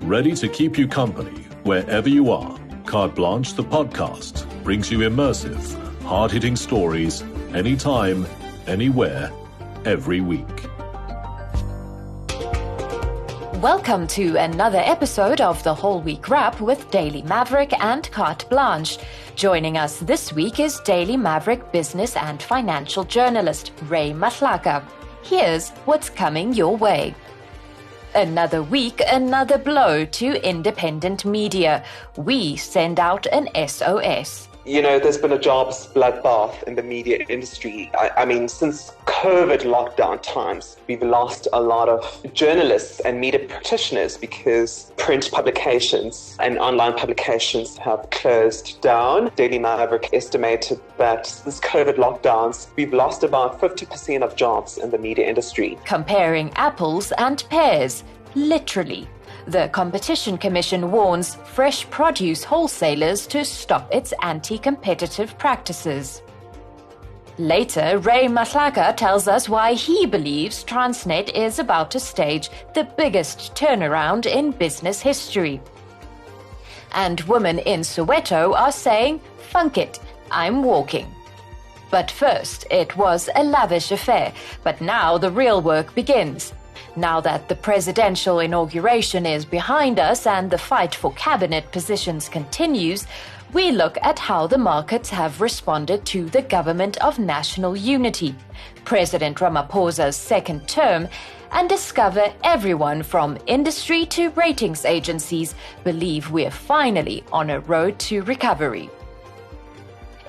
ready to keep you company wherever you are. Blanche, the podcast, brings you immersive, hard-hitting stories anytime, anywhere, every week. Welcome to another episode of the WholeWeek Wrap with Daily Maverick and Carte Blanche. Joining us this week is Daily Maverick business and financial journalist Ray Mahlaka. Here's what's coming your way. Another week, another blow to independent media. We send out an SOS. You know, there's been a jobs bloodbath in the media industry. I mean, since COVID lockdown times, we've lost a lot of journalists and media practitioners because print publications and online publications have closed down. Daily Maverick estimated that since COVID lockdowns, we've lost about 50% of jobs in the media industry. Comparing apples and pears, literally. The Competition Commission warns fresh produce wholesalers to stop its anti-competitive practices. Later, Ray Mahlaka tells us why he believes Transnet is about to stage the biggest turnaround in business history. And women in Soweto are saying, "Funk it, I'm walking." But first, it was a lavish affair, but now the real work begins. Now that the presidential inauguration is behind us and the fight for cabinet positions continues, we look at how the markets have responded to the government of national unity, President Ramaphosa's second term, and discover everyone from industry to ratings agencies believe we're finally on a road to recovery.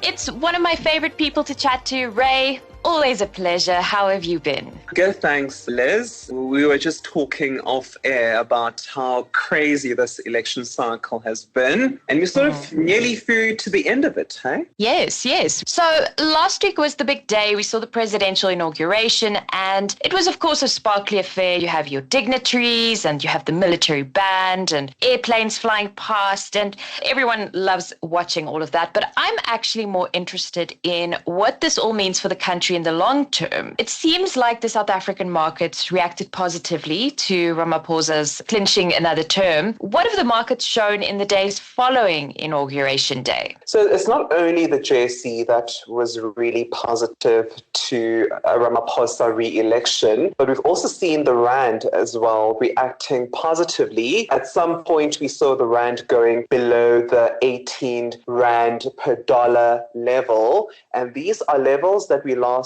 It's one of my favorite people to chat to, Ray. Always a pleasure. How have you been? Good, thanks, Liz. We were just talking off air about how crazy this election cycle has been, and we're sort of nearly through to the end of it, hey? Yes. So last week was the big day. We saw the presidential inauguration, and it was, of course, a sparkly affair. You have your dignitaries, and you have the military band, and airplanes flying past, and everyone loves watching all of that. But I'm actually more interested in what this all means for the country in the long term. It seems like the South African markets reacted positively to Ramaphosa's clinching another term. What have the markets shown in the days following Inauguration Day? So it's not only the JSE that was really positive to Ramaphosa re-election, but we've also seen the Rand as well reacting positively. At some point, we saw the Rand going below the 18 Rand per dollar level. And these are levels that we last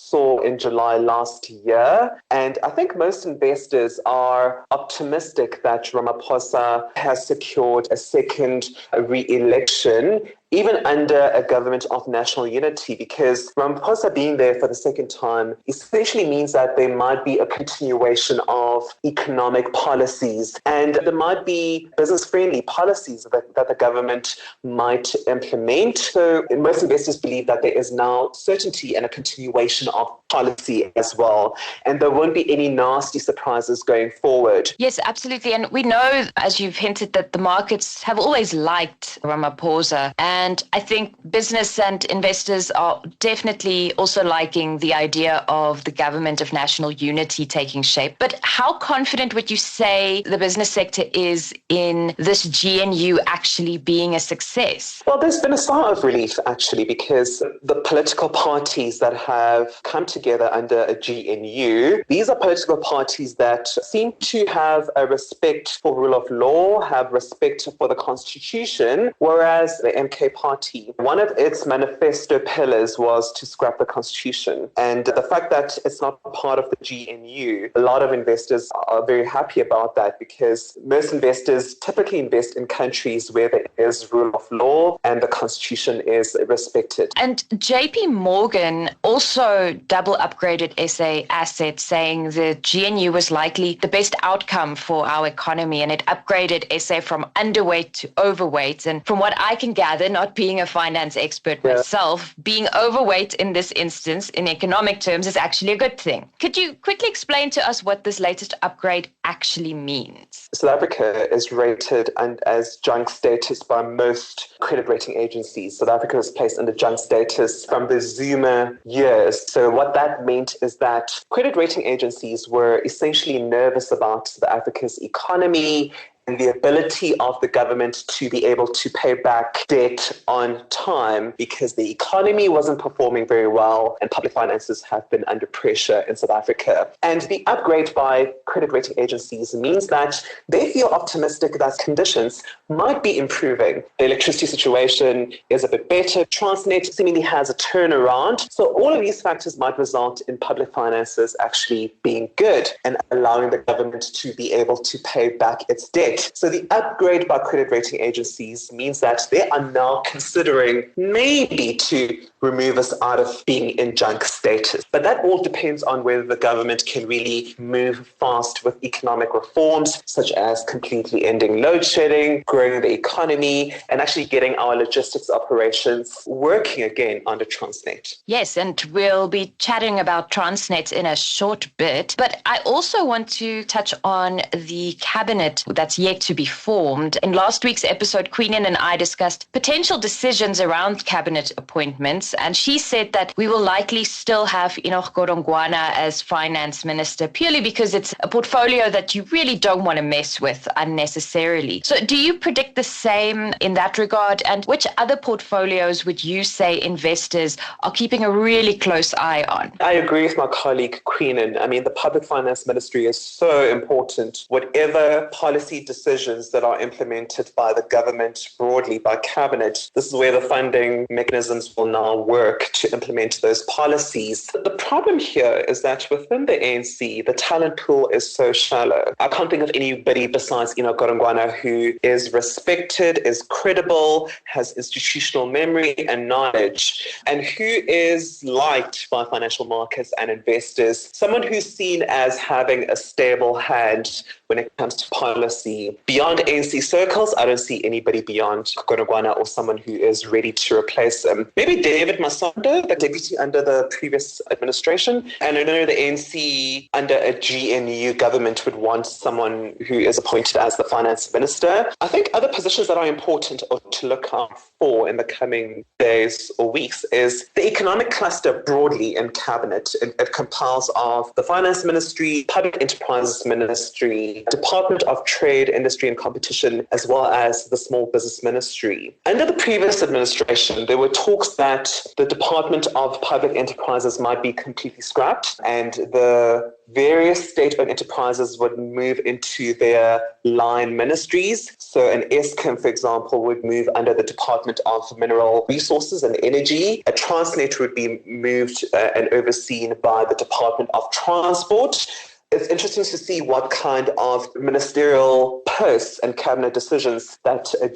saw in July last year. And I think most investors are optimistic that Ramaphosa has secured a second re-election, even under a government of national unity, because Ramaphosa being there for the second time essentially means that there might be a continuation of economic policies, and there might be business-friendly policies that the government might implement. So most investors believe that there is now certainty and a continuation of policy as well, and there won't be any nasty surprises going forward. Yes, absolutely. And we know, as you've hinted, that the markets have always liked Ramaphosa. And I think business and investors are definitely also liking the idea of the government of national unity taking shape. But how confident would you say the business sector is in this GNU actually being a success? Well, there's been a sigh of relief, actually, because the political parties that have come together under a GNU, these are political parties that seem to have a respect for rule of law, have respect for the constitution, whereas the MK party, one of its manifesto pillars was to scrap the constitution. And the fact that it's not part of the GNU, a lot of investors are very happy about that, because most investors typically invest in countries where there is rule of law and the constitution is respected. And JP Morgan also double upgraded SA assets, saying the GNU was likely the best outcome for our economy, and it upgraded SA from underweight to overweight. And from what I can gather, not being a finance expert myself, being overweight in this instance, in economic terms, is actually a good thing. Could you quickly explain to us what this latest upgrade actually means? South Africa is rated as junk status by most credit rating agencies. South Africa was placed under junk status from the Zuma years. So what that meant is that credit rating agencies were essentially nervous about South Africa's economy and the ability of the government to be able to pay back debt on time because the economy wasn't performing very well and public finances have been under pressure in South Africa. And the upgrade by credit rating agencies means that they feel optimistic that conditions might be improving. The electricity situation is a bit better. Transnet seemingly has a turnaround. So all of these factors might result in public finances actually being good and allowing the government to be able to pay back its debt. So the upgrade by credit rating agencies means that they are now considering maybe to remove us out of being in junk status. But that all depends on whether the government can really move fast with economic reforms, such as completely ending load shedding, growing the economy, and actually getting our logistics operations working again under Transnet. Yes, and we'll be chatting about Transnet in a short bit. But I also want to touch on the cabinet that's yet to be formed. In last week's episode, Queenan and I discussed potential decisions around cabinet appointments, and she said that we will likely still have Enoch Godongwana as finance minister purely because it's a portfolio that you really don't want to mess with unnecessarily. So do you predict the same in that regard? And which other portfolios would you say investors are keeping a really close eye on? I agree with my colleague Queenan. I mean, the public finance ministry is so important. Whatever policy decisions that are implemented by the government broadly, by cabinet, this is where the funding mechanisms will now work to implement those policies. The problem here is that within the ANC, the talent pool is so shallow. I can't think of anybody besides Enoch Godongwana who is respected, is credible, has institutional memory and knowledge, and who is liked by financial markets and investors. Someone who's seen as having a stable hand when it comes to policy. Beyond ANC circles, I don't see anybody beyond Godongwana or someone who is ready to replace him. Maybe David Masondo, the deputy under the previous administration. And I know the ANC under a GNU government would want someone who is appointed as the finance minister. I think other positions that are important to look out for in the coming days or weeks is the economic cluster broadly in cabinet. It compiles of the finance ministry, public enterprises ministry, Department of Trade, Industry and Competition, as well as the Small Business Ministry. Under the previous administration, there were talks that the Department of Public Enterprises might be completely scrapped and the various state-owned enterprises would move into their line ministries. So an Eskom, for example, would move under the Department of Mineral Resources and Energy. A Transnet would be moved and overseen by the Department of Transport. It's interesting to see what kind of ministerial posts and cabinet decisions that a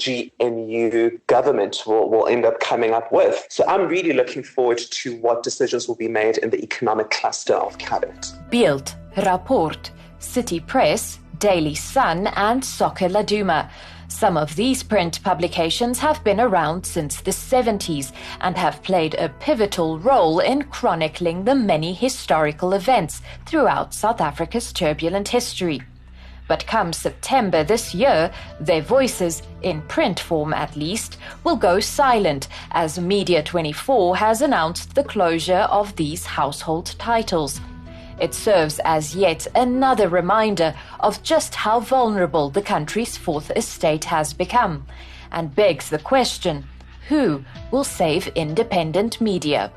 GNU government will end up coming up with. So I'm really looking forward to what decisions will be made in the economic cluster of cabinet. Beeld, Rapport, City Press, Daily Sun and Soccer Laduma. Some of these print publications have been around since the 70s and have played a pivotal role in chronicling the many historical events throughout South Africa's turbulent history. But come September this year, their voices, in print form at least, will go silent as Media24 has announced the closure of these household titles. It serves as yet another reminder of just how vulnerable the country's fourth estate has become, and begs the question, who will save independent media?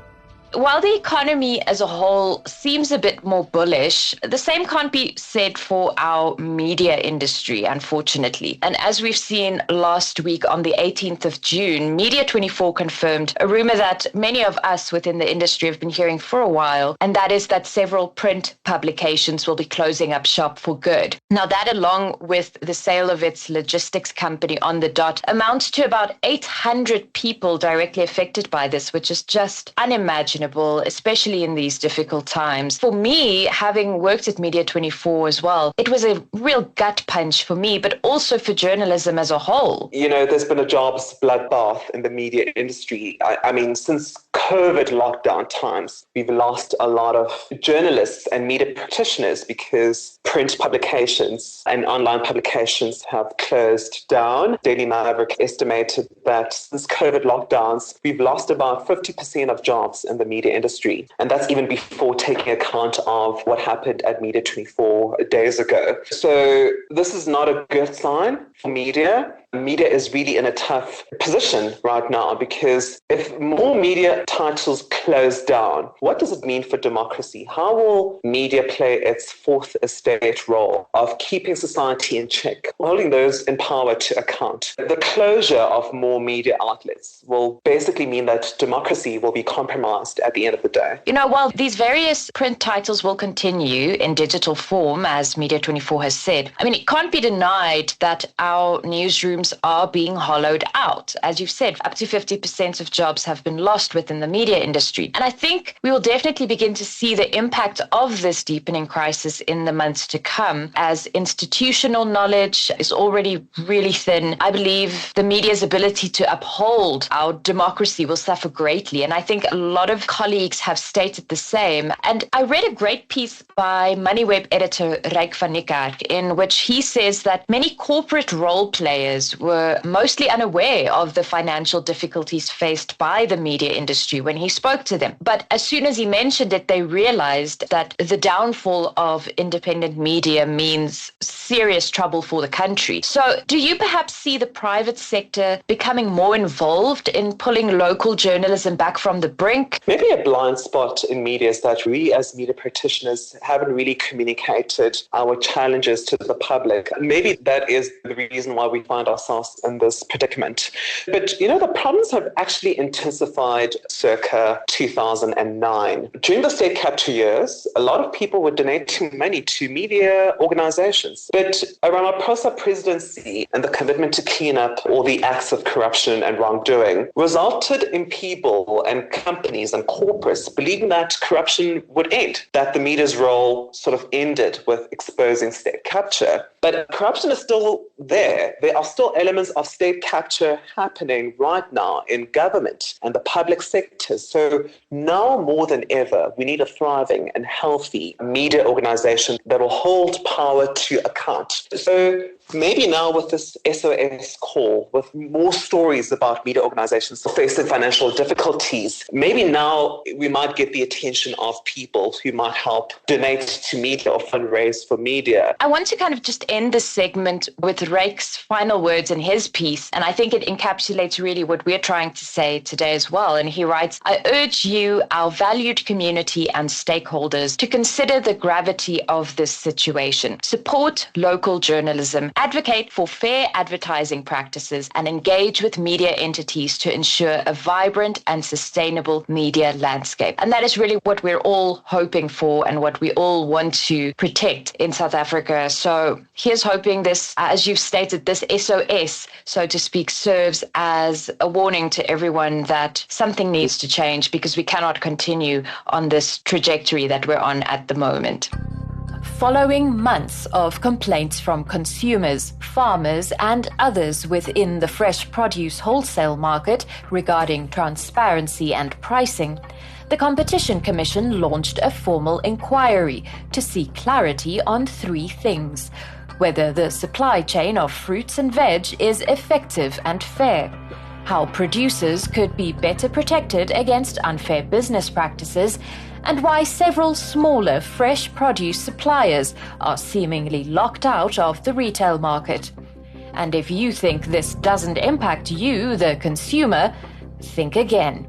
While the economy as a whole seems a bit more bullish, the same can't be said for our media industry, unfortunately. And as we've seen last week on the 18th of June, Media24 confirmed a rumor that many of us within the industry have been hearing for a while, and that is that several print publications will be closing up shop for good. Now, that along with the sale of its logistics company On the Dot amounts to about 800 people directly affected by this, which is just unimaginable, especially in these difficult times. For me, having worked at Media24 as well, it was a real gut punch for me, but also for journalism as a whole. You know, there's been a jobs bloodbath in the media industry. I mean, since COVID lockdown times, we've lost a lot of journalists and media practitioners because print publications and online publications have closed down. Daily Maverick estimated that since COVID lockdowns, we've lost about 50% of jobs in the the media industry. And that's even before taking account of what happened at Media 24 days ago. So this is not a good sign for media. Media is really in a tough position right now, because if more media titles close down, what does it mean for democracy? How will media play its fourth estate role of keeping society in check, holding those in power to account? The closure of more media outlets will basically mean that democracy will be compromised at the end of the day. While these various print titles will continue in digital form, as Media 24 has said, it can't be denied that our newsrooms are being hollowed out. As you've said, up to 50% of jobs have been lost within the media industry. And I think we will definitely begin to see the impact of this deepening crisis in the months to come, as institutional knowledge is already really thin. I believe the media's ability to uphold our democracy will suffer greatly. And I think a lot of colleagues have stated the same. And I read a great piece by MoneyWeb editor Ryk van Niekerk, in which he says that many corporate role players were mostly unaware of the financial difficulties faced by the media industry when he spoke to them. But as soon as he mentioned it, they realized that the downfall of independent media means serious trouble for the country. So do you perhaps see the private sector becoming more involved in pulling local journalism back from the brink? Maybe a blind spot in media is that we as media practitioners haven't really communicated our challenges to the public. Maybe that is the reason why we find ourselves in this predicament. But, the problems have actually intensified circa 2009. During the state capture years, a lot of people were donating money to media organizations. But a Ramaphosa presidency and the commitment to clean up all the acts of corruption and wrongdoing resulted in people and companies and corporates believing that corruption would end, that the media's role sort of ended with exposing state capture. But corruption is still there. There are still elements of state capture happening right now in government and the public sector. So now more than ever, we need a thriving and healthy media organization that will hold power to account. So maybe now with this SOS call, with more stories about media organizations facing financial difficulties, maybe now we might get the attention of people who might help donate to media or fundraise for media. I want to kind of just end this segment with Ryk's final words in his piece, and I think it encapsulates really what we're trying to say today as well. And he writes, "I urge you, our valued community and stakeholders, to consider the gravity of this situation. Support local journalism, advocate for fair advertising practices, and engage with media entities to ensure a vibrant and sustainable media landscape." And that is really what we're all hoping for and what we all want to protect in South Africa. So here's hoping this, as you've stated, this SOS, so to speak, serves as a warning to everyone that something needs to change, because we cannot continue on this trajectory that we're on at the moment. Following months of complaints from consumers, farmers, and others within the fresh produce wholesale market regarding transparency and pricing, the Competition Commission launched a formal inquiry to seek clarity on three things: whether the supply chain of fruits and veg is effective and fair, how producers could be better protected against unfair business practices, and why several smaller fresh produce suppliers are seemingly locked out of the retail market. And if you think this doesn't impact you, the consumer, think again.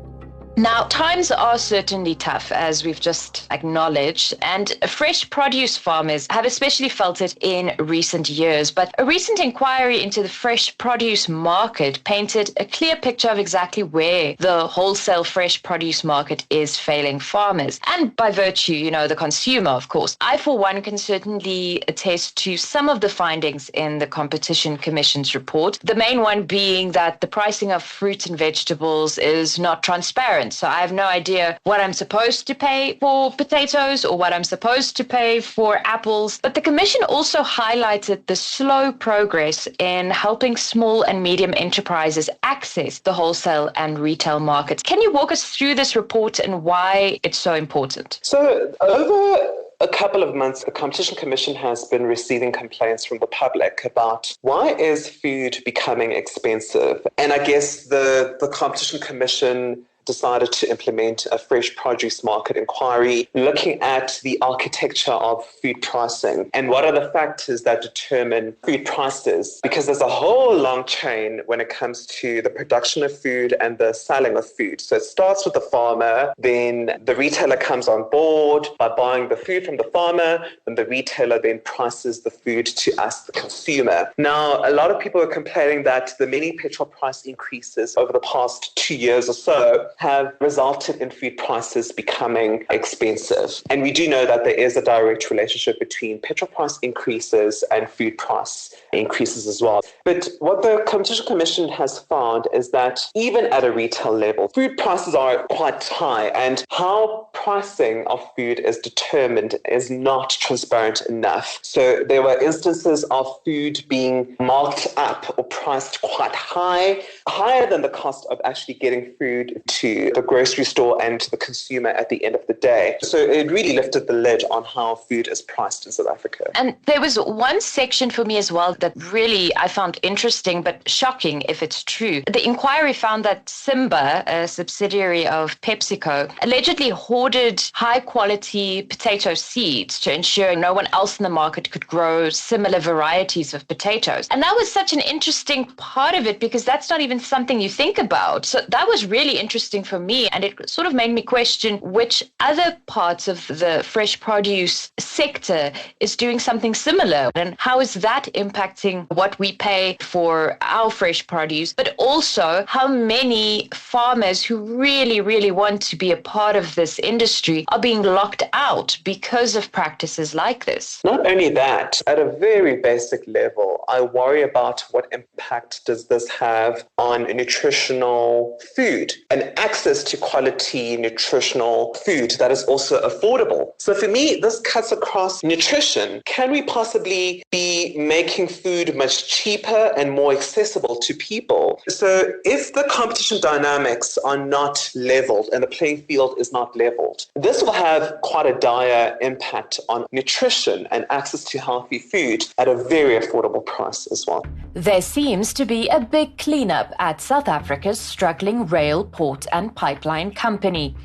Now, times are certainly tough, as we've just acknowledged, and fresh produce farmers have especially felt it in recent years. But a recent inquiry into the fresh produce market painted a clear picture of exactly where the wholesale fresh produce market is failing farmers. And by virtue, the consumer, of course. I, for one, can certainly attest to some of the findings in the Competition Commission's report. The main one being that the pricing of fruits and vegetables is not transparent. So I have no idea what I'm supposed to pay for potatoes or what I'm supposed to pay for apples. But the Commission also highlighted the slow progress in helping small and medium enterprises access the wholesale and retail markets. Can you walk us through this report and why it's so important? So over a couple of months, the Competition Commission has been receiving complaints from the public about why is food becoming expensive? And I guess the Competition Commission decided to implement a fresh produce market inquiry looking at the architecture of food pricing and what are the factors that determine food prices, because there's a whole long chain when it comes to the production of food and the selling of food. So it starts with the farmer, then the retailer comes on board by buying the food from the farmer, and the retailer then prices the food to us, the consumer. Now, a lot of people are complaining that the many petrol price increases over the past 2 years or so have resulted in food prices becoming expensive. And we do know that there is a direct relationship between petrol price increases and food price increases as well. But what the Competition Commission has found is that even at a retail level, food prices are quite high, and how pricing of food is determined is not transparent enough. So there were instances of food being marked up or priced quite high, higher than the cost of actually getting food to the grocery store and to the consumer at the end of the day. So it really lifted the lid on how food is priced in South Africa. And there was one section for me as well that really I found interesting but shocking if it's true. The inquiry found that Simba, a subsidiary of PepsiCo, allegedly hoarded high-quality potato seeds to ensure no one else in the market could grow similar varieties of potatoes. And that was such an interesting part of it because that's not even something you think about. So that was really interesting for me, and it sort of made me question which other parts of the fresh produce sector is doing something similar, and how is that impacting what we pay for our fresh produce, but also how many farmers who really, really want to be a part of this industry are being locked out because of practices like this. Not only that, at a very basic level, I worry about what impact does this have on nutritional food and access to quality nutritional food that is also affordable. So for me, this cuts across nutrition. Can we possibly be making food much cheaper and more accessible to people? So if the competition dynamics are not leveled and the playing field is not leveled, this will have quite a dire impact on nutrition and access to healthy food at a very affordable price as well. There seems to be a big cleanup at South Africa's struggling rail, port and pipeline company.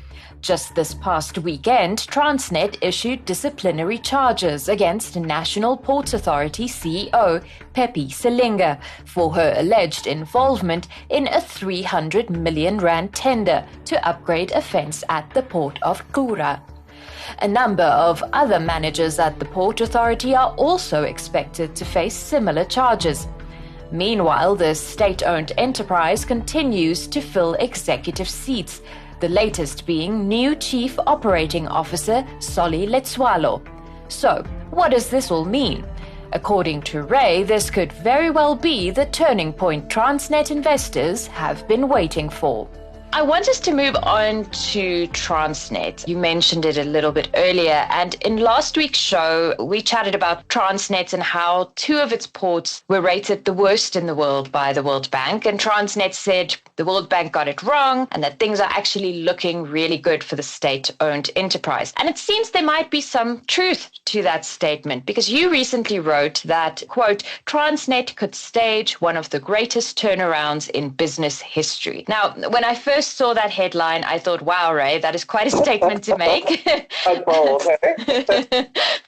Just this past weekend, Transnet issued disciplinary charges against National Ports Authority CEO Pepi Selinga for her alleged involvement in a 300 million rand tender to upgrade a fence at the port of Carte. A number of other managers at the Port Authority are also expected to face similar charges. Meanwhile, the state-owned enterprise continues to fill executive seats, the latest being new Chief Operating Officer Solly Letswalo. So, what does this all mean? According to Ray, this could very well be the turning point Transnet investors have been waiting for. I want us to move on to Transnet. You mentioned it a little bit earlier, and in last week's show, we chatted about Transnet and how two of its ports were rated the worst in the world by the World Bank, and Transnet said the World Bank got it wrong and that things are actually looking really good for the state-owned enterprise. And it seems there might be some truth to that statement, because you recently wrote that, quote, Transnet could stage one of the greatest turnarounds in business history. Now, when I first saw that headline, I thought, wow, Ray, that is quite a statement to make.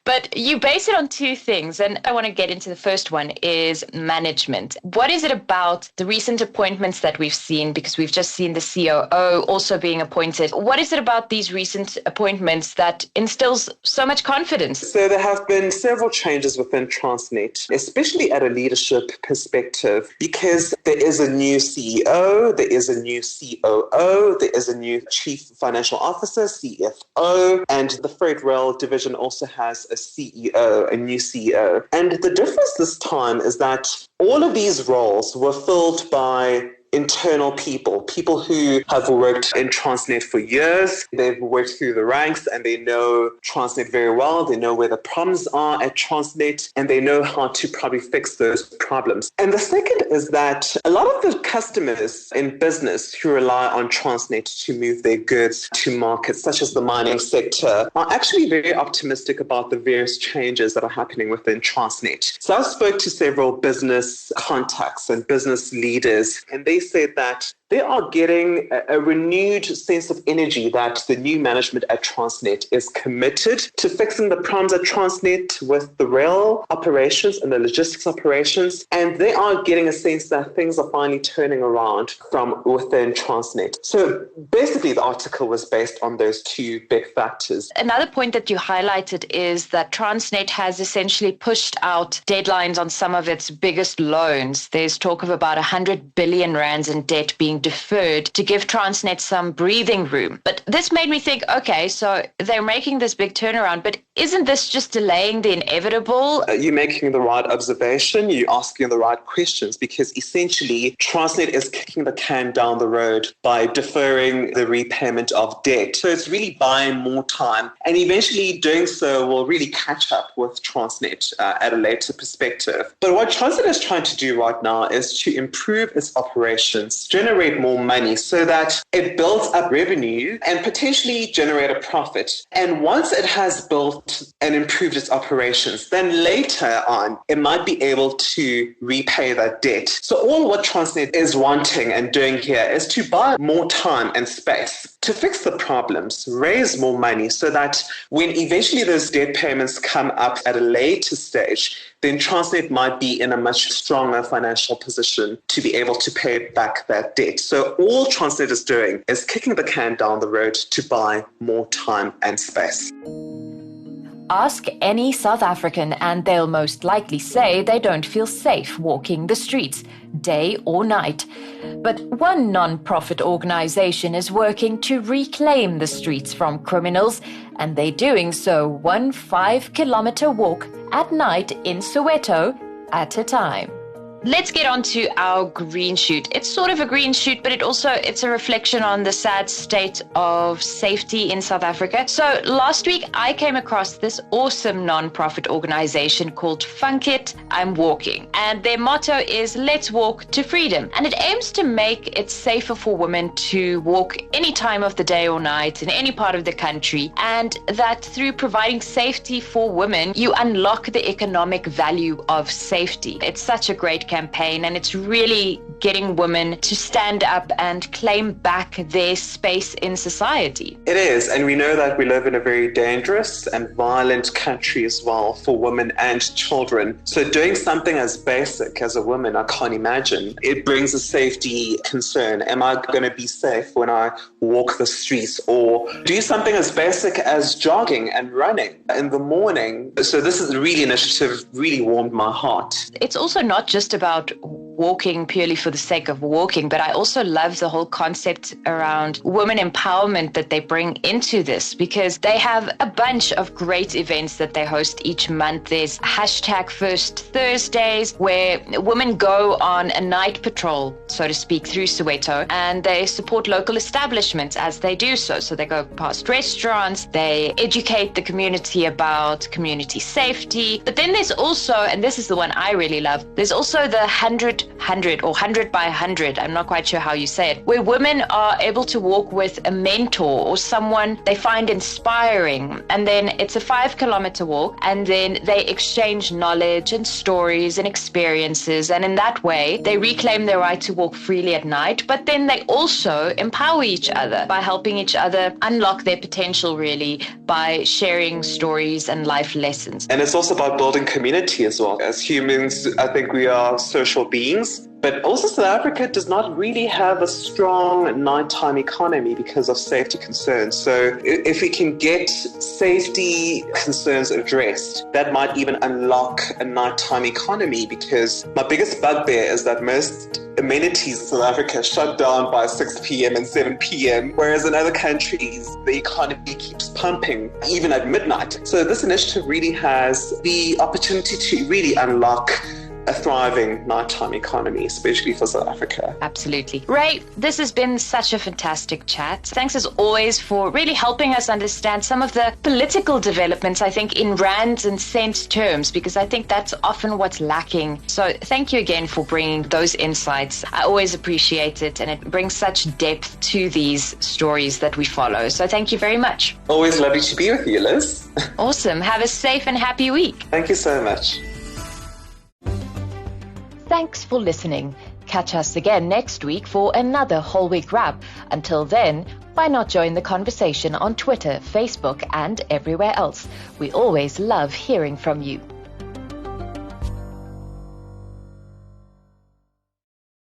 But you base it on two things, and I want to get into the first one is management. What is it about the recent appointments that we've seen, because we've just seen the COO also being appointed? What is it about these recent appointments that instills so much confidence? So there have been several changes within Transnet, especially at a leadership perspective, because there is a new CEO, there is a new COO, there is a new Chief Financial Officer, CFO, and the Freight Rail division also has a CEO, a new CEO. And the difference this time is that all of these roles were filled by internal people who have worked in Transnet for years. They've worked through the ranks and they know Transnet very well. They know where the problems are at Transnet and they know how to probably fix those problems. And the second is that a lot of the customers in business who rely on Transnet to move their goods to markets, such as the mining sector, are actually very optimistic about the various changes that are happening within Transnet. So I spoke to several business contacts and business leaders, and they said that they are getting a renewed sense of energy that the new management at Transnet is committed to fixing the problems at Transnet with the rail operations and the logistics operations. And they are getting a sense that things are finally turning around from within Transnet. So basically, the article was based on those two big factors. Another point that you highlighted is that Transnet has essentially pushed out deadlines on some of its biggest loans. There's talk of about 100 billion rands in debt being deferred to give Transnet some breathing room. But this made me think, okay, so they're making this big turnaround, but isn't this just delaying the inevitable? You're making the right observation. You're asking the right questions, because essentially Transnet is kicking the can down the road by deferring the repayment of debt. So it's really buying more time, and eventually doing so will really catch up with Transnet at a later perspective. But what Transnet is trying to do right now is to improve its operations, generate more money so that it builds up revenue and potentially generate a profit. And once it has built and improved its operations, then later on, it might be able to repay that debt. So all what Transnet is wanting and doing here is to buy more time and space to fix the problems, raise more money so that when eventually those debt payments come up at a later stage, then Transnet might be in a much stronger financial position to be able to pay back that debt. So all Transnet is doing is kicking the can down the road to buy more time and space. Ask any South African and they'll most likely say they don't feel safe walking the streets, day or night. But one non-profit organization is working to reclaim the streets from criminals, and they're doing so one 5-kilometer walk at night in Soweto at a time. Let's get on to our green shoot. It's sort of a green shoot, but it's a reflection on the sad state of safety in South Africa. So last week, I came across this awesome non-profit organization called Funk It, I'm Walking. And their motto is, let's walk to freedom. And it aims to make it safer for women to walk any time of the day or night in any part of the country. And that through providing safety for women, you unlock the economic value of safety. It's such a great campaign, and it's really getting women to stand up and claim back their space in society. It is, and we know that we live in a very dangerous and violent country as well for women and children. So doing something as basic as a woman, I can't imagine. It brings a safety concern. Am I going to be safe when I walk the streets? Or do something as basic as jogging and running in the morning. So this is really initiative really warmed my heart. It's also not just about walking purely for the sake of walking, but I also love the whole concept around women empowerment that they bring into this, because they have a bunch of great events that they host each month. There's #First Thursdays, where women go on a night patrol, so to speak, through Soweto, and they support local establishments as they do so. So they go past restaurants, they educate the community about community safety. But then there's also, and this is the one I really love, there's also the 100 or 100 by 100, I'm not quite sure how you say it, where women are able to walk with a mentor or someone they find inspiring. And then it's a 5-kilometer walk, and then they exchange knowledge and stories and experiences. And in that way, they reclaim their right to walk freely at night, but then they also empower each other by helping each other unlock their potential, really, by sharing stories and life lessons. And it's also about building community as well. As humans, I think we are social beings. But also South Africa does not really have a strong nighttime economy because of safety concerns. So if we can get safety concerns addressed, that might even unlock a nighttime economy, because my biggest bugbear is that most amenities in South Africa shut down by 6 p.m. and 7 p.m., whereas in other countries, the economy keeps pumping even at midnight. So this initiative really has the opportunity to really unlock a thriving nighttime economy, especially for South Africa. Absolutely. Ray, this has been such a fantastic chat. Thanks as always for really helping us understand some of the political developments, I think, in rands and cents terms, because I think that's often what's lacking. So thank you again for bringing those insights. I always appreciate it, and it brings such depth to these stories that we follow. So thank you very much. Always lovely to be with you, Liz. Awesome. Have a safe and happy week. Thank you so much. Thanks for listening. Catch us again next week for another Whole Week wrap. Until then, why not join the conversation on Twitter, Facebook, and everywhere else? We always love hearing from you.